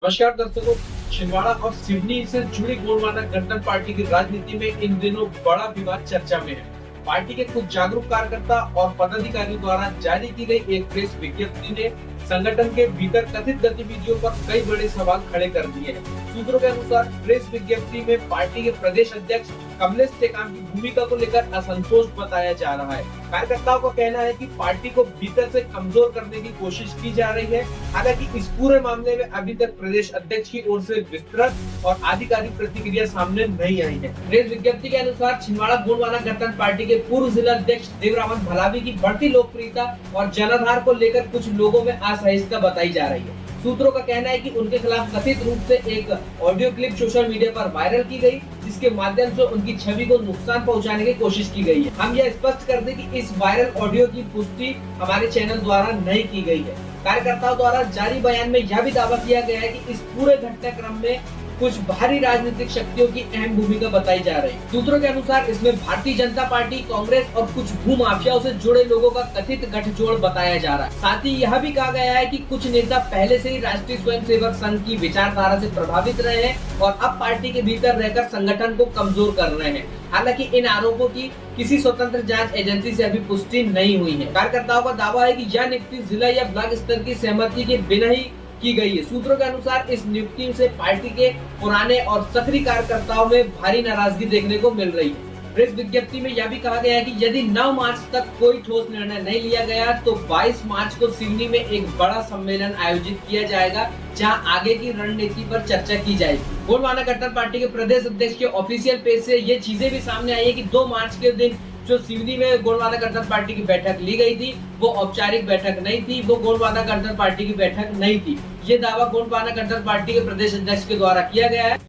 नमस्कार दर्शकों, छिंदवाड़ा और सिवनी से जुड़ी गोंडवाना गणतंत्र पार्टी की राजनीति में इन दिनों बड़ा विवाद चर्चा में है। पार्टी के कुछ जागरूक कार्यकर्ता और पदाधिकारियों द्वारा जारी की गई एक प्रेस विज्ञप्ति ने संगठन के भीतर कथित गतिविधियों पर कई बड़े सवाल खड़े कर दिए हैं। सूत्रों के अनुसार प्रेस विज्ञप्ति में पार्टी के प्रदेश अध्यक्ष कमलेश टेकाम की भूमिका को लेकर असंतोष बताया जा रहा है। कार्यकर्ताओं का कहना है कि पार्टी को भीतर से कमजोर करने की कोशिश की जा रही है। हालांकि इस पूरे मामले में अभी तक प्रदेश अध्यक्ष की ओर से विस्तृत और आधिकारिक प्रतिक्रिया सामने नहीं आई है। प्रेस विज्ञप्ति के अनुसार छिंदवाड़ा गोंडवाना गणतंत्र पार्टी के पूर्व जिला अध्यक्ष देवरावन भलावी की बढ़ती लोकप्रियता और जनाधार को लेकर कुछ लोगों में असहिष्णुता बताई जा रही है। सूत्रों का कहना है कि उनके खिलाफ कथित रूप से एक ऑडियो क्लिप सोशल मीडिया पर वायरल की गई, जिसके माध्यम से उनकी छवि को नुकसान पहुंचाने की कोशिश की गई है। हम यह स्पष्ट कर दें कि इस वायरल ऑडियो की पुष्टि हमारे चैनल द्वारा नहीं की गई है। कार्यकर्ताओं द्वारा जारी बयान में यह भी दावा किया गया है कि इस पूरे घटनाक्रम में कुछ बाहरी राजनीतिक शक्तियों की अहम भूमिका बताई जा रही है। सूत्रों के अनुसार इसमें भारतीय जनता पार्टी, कांग्रेस और कुछ भूमाफियाओं से जुड़े लोगों का कथित गठजोड़ बताया जा रहा है। साथ ही यह भी कहा गया है कि कुछ नेता पहले से ही राष्ट्रीय स्वयंसेवक संघ की विचारधारा से प्रभावित रहे हैं और अब पार्टी के भीतर रहकर संगठन को कमजोर कर रहे हैं। हालांकि इन आरोपों की किसी स्वतंत्र जांच एजेंसी से अभी पुष्टि नहीं हुई है। कार्यकर्ताओं का दावा है कि यह नियुक्ति जिला या ब्लॉक स्तर की सहमति के बिना ही की गई है। सूत्रों के अनुसार इस नियुक्ति से पार्टी के पुराने और सक्रिय कार्यकर्ताओं में भारी नाराजगी देखने को मिल रही है। प्रेस विज्ञप्ति में यह भी कहा गया है कि यदि 9 मार्च तक कोई ठोस निर्णय नहीं लिया गया तो 22 मार्च को सिवनी में एक बड़ा सम्मेलन आयोजित किया जाएगा, जहां आगे की रणनीति पर चर्चा की जाएगी। गोंडवाना गणतंत्र पार्टी के प्रदेश अध्यक्ष के ऑफिशियल पेज से ये चीजें भी सामने आई है कि 2 मार्च के दिन जो सिवनी में गोंडवाना गणतंत्र पार्टी की बैठक ली गई थी, वो औपचारिक बैठक नहीं थी, वो गोंडवाना गणतंत्र पार्टी की बैठक नहीं थी। ये दावा गोंडवाना गणतंत्र पार्टी के प्रदेश अध्यक्ष के द्वारा किया गया है।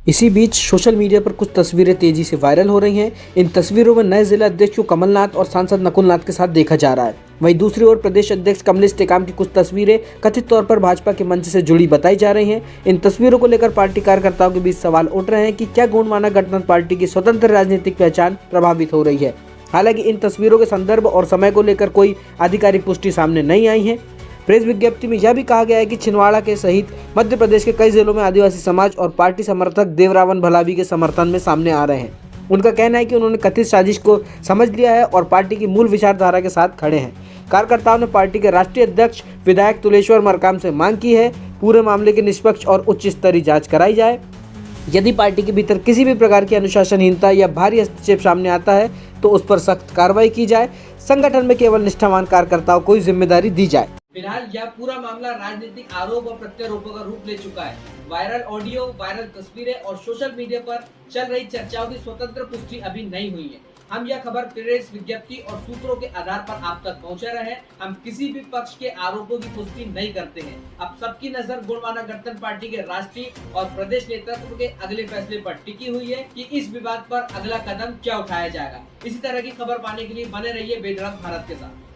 इसी बीच सोशल मीडिया पर कुछ तस्वीरें तेजी से वायरल हो रही हैं। इन तस्वीरों में नए जिला अध्यक्ष को कमलनाथ और सांसद नकुलनाथ के साथ देखा जा रहा है। वहीं दूसरी ओर प्रदेश अध्यक्ष कमलेश टेकाम की कुछ तस्वीरें कथित तौर पर भाजपा के मंच से जुड़ी बताई जा रही हैं। इन तस्वीरों को लेकर पार्टी कार्यकर्ताओं के बीच सवाल उठ रहे हैं कि क्या गोंडवाना गणतंत्र पार्टी की स्वतंत्र राजनीतिक पहचान प्रभावित हो रही है। हालांकि इन तस्वीरों के संदर्भ और समय को लेकर कोई आधिकारिक पुष्टि सामने नहीं आई है। प्रेस विज्ञप्ति में यह भी कहा गया है कि छिंदवाड़ा के सहित मध्य प्रदेश के कई जिलों में आदिवासी समाज और पार्टी समर्थक देवरावन भलावी के समर्थन में सामने आ रहे हैं। उनका कहना है कि उन्होंने कथित साजिश को समझ लिया है और पार्टी की मूल विचारधारा के साथ खड़े हैं। कार्यकर्ताओं ने पार्टी के राष्ट्रीय अध्यक्ष विधायक तुलेश्वर मरकाम से मांग की है पूरे मामले की निष्पक्ष और उच्च स्तरीय जाँच कराई जाए। यदि पार्टी के भीतर किसी भी प्रकार की अनुशासनहीनता या भारी हस्तक्षेप सामने आता है तो उस पर सख्त कार्रवाई की जाए। संगठन में केवल निष्ठावान कार्यकर्ताओं को ही जिम्मेदारी दी जाए। फिलहाल यह पूरा मामला राजनीतिक आरोप और प्रत्यारोपों का रूप ले चुका है। वायरल ऑडियो, वायरल तस्वीरें और सोशल मीडिया पर चल रही चर्चाओं की स्वतंत्र पुष्टि अभी नहीं हुई है। हम यह खबर प्रेस विज्ञप्ति और सूत्रों के आधार पर आप तक पहुंचा रहे हैं। हम किसी भी पक्ष के आरोपों की पुष्टि नहीं करते हैं। अब सबकी नजर गोंडवाना गणतंत्र पार्टी के राष्ट्रीय और प्रदेश नेतृत्व के अगले फैसले पर टिकी हुई है कि इस विवाद पर अगला कदम क्या उठाया जाएगा। इसी तरह की खबर पाने के लिए बने रहिए बेधड़क भारत के साथ।